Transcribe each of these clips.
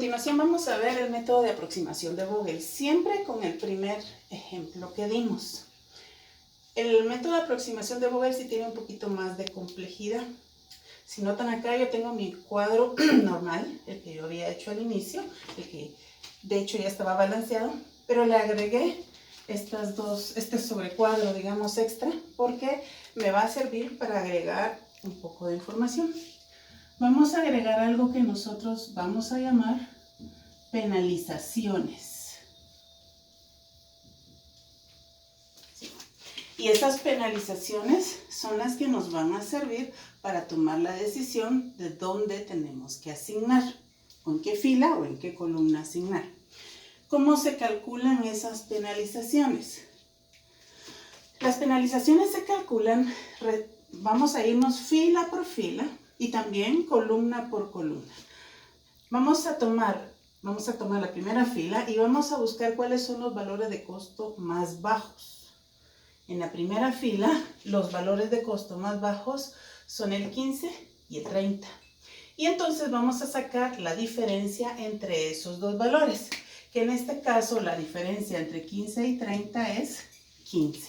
continuación vamos a ver el método de aproximación de Vogel, siempre con el primer ejemplo que dimos. El método de aproximación de Vogel sí tiene un poquito más de complejidad. Si notan acá, yo tengo mi cuadro normal, el que yo había hecho al inicio, el que de hecho ya estaba balanceado, pero le agregué este sobrecuadro, digamos, extra, porque me va a servir para agregar un poco de información. Vamos a agregar algo que nosotros vamos a llamar penalizaciones. Y esas penalizaciones son las que nos van a servir para tomar la decisión de dónde tenemos que asignar, o en qué fila o en qué columna asignar. ¿Cómo se calculan esas penalizaciones? Las penalizaciones se calculan, vamos a irnos fila por fila y también columna por columna. Vamos a tomar la primera fila y vamos a buscar cuáles son los valores de costo más bajos. En la primera fila, los valores de costo más bajos son el 15 y el 30. Y entonces vamos a sacar la diferencia entre esos dos valores, que en este caso la diferencia entre 15 y 30 es 15.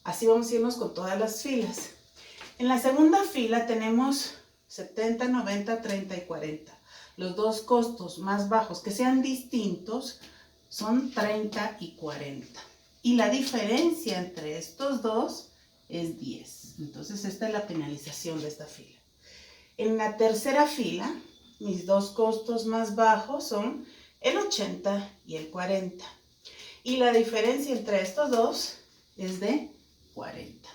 Así vamos a irnos con todas las filas. En la segunda fila tenemos 70, 90, 30 y 40. Los dos costos más bajos que sean distintos son 30 y 40. Y la diferencia entre estos dos es 10. Entonces esta es la penalización de esta fila. En la tercera fila, mis dos costos más bajos son el 80 y el 40. Y la diferencia entre estos dos es de 40.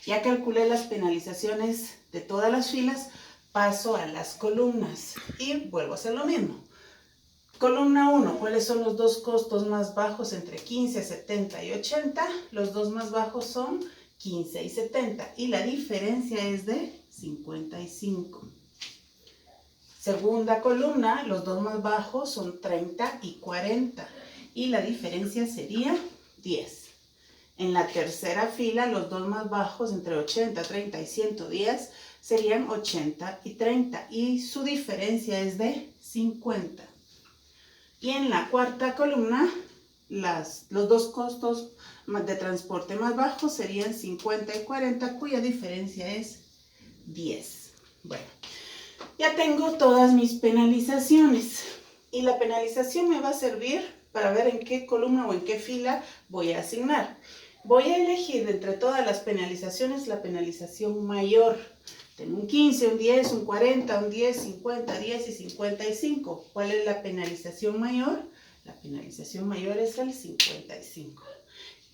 Ya calculé las penalizaciones de todas las filas, paso a las columnas y vuelvo a hacer lo mismo. Columna 1, ¿cuáles son los dos costos más bajos entre 15, 70 y 80? Los dos más bajos son 15 y 70 y la diferencia es de 55. Segunda columna, los dos más bajos son 30 y 40 y la diferencia sería 10. En la tercera fila, los dos más bajos entre 80, 30 y 110 serían 80 y 30 y su diferencia es de 50. Y en la cuarta columna, los dos costos de transporte más bajos serían 50 y 40, cuya diferencia es 10. Bueno, ya tengo todas mis penalizaciones y la penalización me va a servir para ver en qué columna o en qué fila voy a asignar. Voy a elegir de entre todas las penalizaciones la penalización mayor. Tengo un 15, un 10, un 40, un 10, 50, 10 y 55. ¿Cuál es la penalización mayor? La penalización mayor es el 55.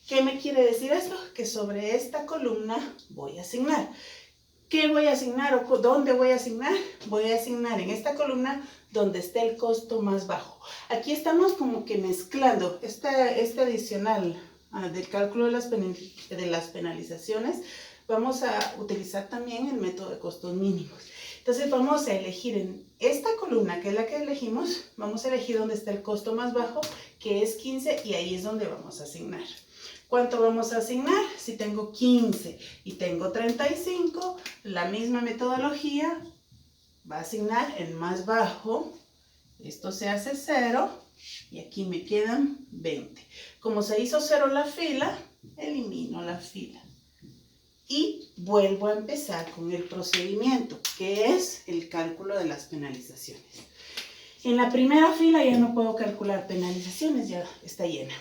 ¿Qué me quiere decir esto? Que sobre esta columna voy a asignar. ¿Qué voy a asignar o dónde voy a asignar? Voy a asignar en esta columna donde esté el costo más bajo. Aquí estamos como que mezclando este adicional del cálculo de las penalizaciones. Vamos a utilizar también el método de costos mínimos. Entonces vamos a elegir en esta columna, que es la que elegimos, vamos a elegir donde está el costo más bajo, que es 15, y ahí es donde vamos a asignar. ¿Cuánto vamos a asignar? Si tengo 15 y tengo 35, la misma metodología va a asignar el más bajo. Esto se hace 0 y aquí me quedan 20. Como se hizo 0 la fila, elimino la fila. Y vuelvo a empezar con el procedimiento, que es el cálculo de las penalizaciones. En la primera fila ya no puedo calcular penalizaciones, ya está llena.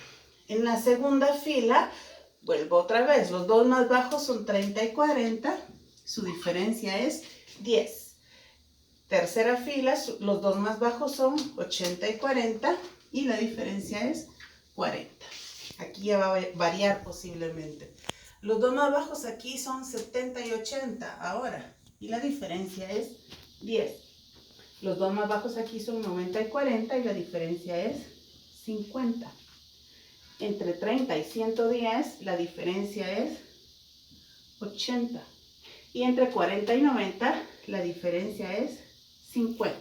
En la segunda fila, vuelvo otra vez. Los dos más bajos son 30 y 40. Su diferencia es 10. Tercera fila, los dos más bajos son 80 y 40. Y la diferencia es 40. Aquí ya va a variar posiblemente. Los dos más bajos aquí son 70 y 80 ahora. Y la diferencia es 10. Los dos más bajos aquí son 90 y 40 y la diferencia es 50. Entre 30 y 110 la diferencia es 80. Y entre 40 y 90 la diferencia es 50.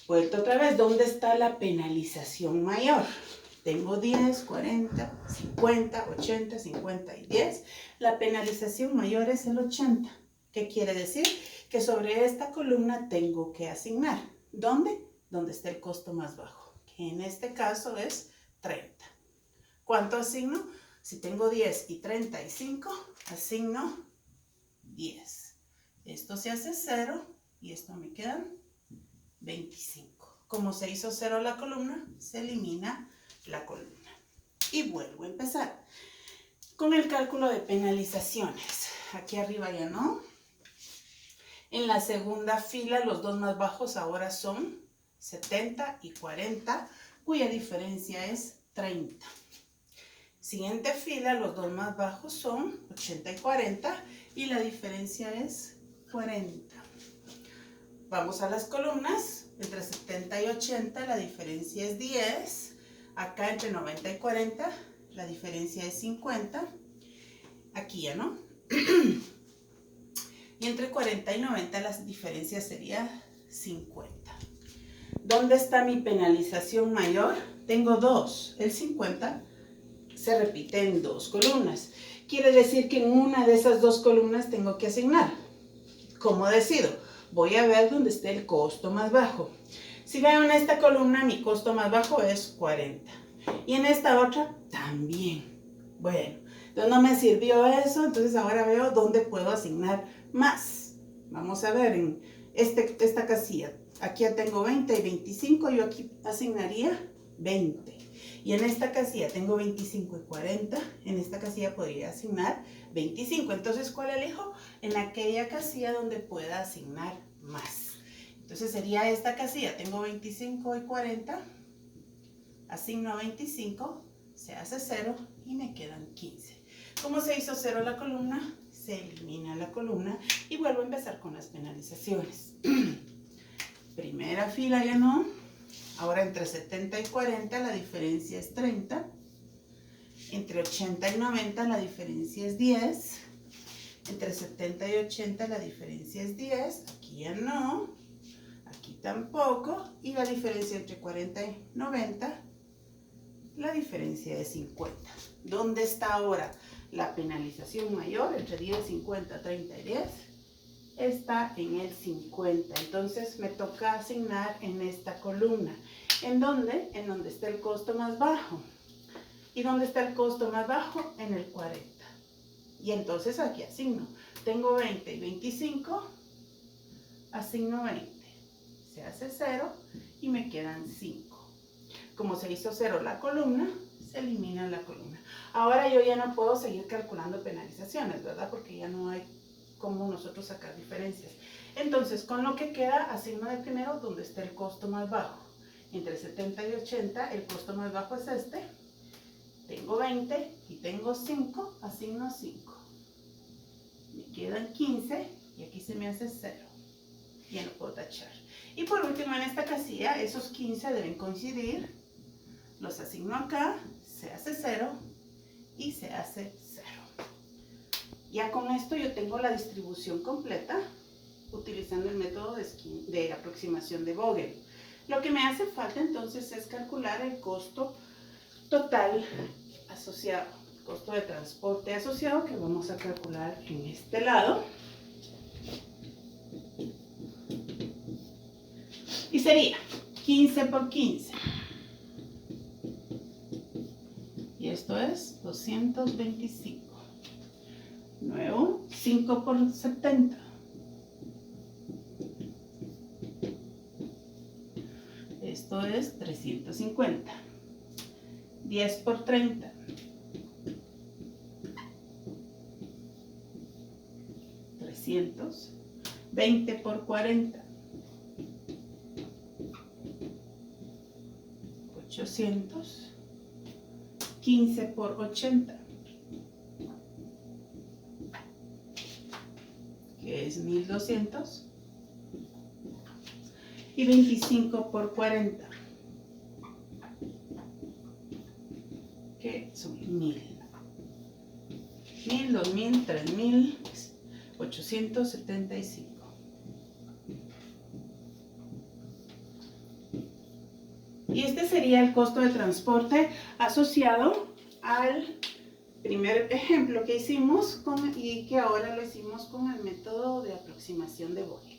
Vuelta otra vez, ¿dónde está la penalización mayor? Tengo 10, 40, 50, 80, 50 y 10. La penalización mayor es el 80. ¿Qué quiere decir? Que sobre esta columna tengo que asignar. ¿Dónde? Donde está el costo más bajo, que en este caso es 30. ¿Cuánto asigno? Si tengo 10 y 35, asigno 10. Esto se hace 0 y esto me quedan 25. Como se hizo 0 la columna, se elimina la columna. Y vuelvo a empezar con el cálculo de penalizaciones. Aquí arriba ya no. En la segunda fila, los dos más bajos ahora son 70 y 40, cuya diferencia es 30. Siguiente fila, los dos más bajos son 80 y 40 y la diferencia es 40. Vamos a las columnas. Entre 70 y 80 la diferencia es 10. Acá entre 90 y 40 la diferencia es 50. Aquí ya no. Y entre 40 y 90 la diferencia sería 50. ¿Dónde está mi penalización mayor? Tengo dos. El 50 se repite en dos columnas. Quiere decir que en una de esas dos columnas tengo que asignar. ¿Cómo decido? Voy a ver dónde esté el costo más bajo. Si veo en esta columna, mi costo más bajo es 40. Y en esta otra, también. Bueno, entonces no me sirvió eso, entonces ahora veo dónde puedo asignar más. Vamos a ver en esta casilla. Aquí ya tengo 20 y 25, yo aquí asignaría 20. Y en esta casilla tengo 25 y 40, en esta casilla podría asignar 25. Entonces, ¿cuál elijo? En aquella casilla donde pueda asignar más. Entonces sería esta casilla, tengo 25 y 40, asigno 25, se hace 0 y me quedan 15. ¿Cómo se hizo 0 la columna? Se elimina la columna y vuelvo a empezar con las penalizaciones. Primera fila ya no. Ahora entre 70 y 40 la diferencia es 30. Entre 80 y 90 la diferencia es 10. Entre 70 y 80 la diferencia es 10. Aquí ya no. Aquí tampoco. Y la diferencia entre 40 y 90, la diferencia es 50. ¿Dónde está ahora la penalización mayor? Entre 10, 50, 30 y 10. Está en el 50. Entonces me toca asignar en esta columna. ¿En dónde? En donde está el costo más bajo. ¿Y dónde está el costo más bajo? En el 40. Y entonces aquí asigno. Tengo 20 y 25. Asigno 20. Se hace 0 y me quedan 5. Como se hizo 0 la columna, se elimina la columna. Ahora yo ya no puedo seguir calculando penalizaciones, ¿verdad? Porque ya no hay cómo nosotros sacar diferencias. Entonces, con lo que queda, asigno de primero donde está el costo más bajo. Entre 70 y 80, el costo más bajo es este. Tengo 20 y tengo 5, asigno 5. Me quedan 15 y aquí se me hace 0. Ya no puedo tachar. Y por último, en esta casilla, esos 15 deben coincidir. Los asigno acá, se hace 0 y se hace 0. Ya con esto yo tengo la distribución completa utilizando el método de aproximación de Vogel. Lo que me hace falta entonces es calcular el costo total asociado, costo de transporte asociado, que vamos a calcular en este lado. Y sería 15 por 15. Y esto es 225. Nuevo, 5 por 70. Esto es 350. 10 por 30. 300. 20 por 40. 800. 15 por 80. Que es 1200. Y 25 por 40. Que son 1000. 1000, 2000, 3000, 875. Y este sería el costo de transporte asociado al primer ejemplo que hicimos y que ahora lo hicimos con el método de aproximación de Vogel.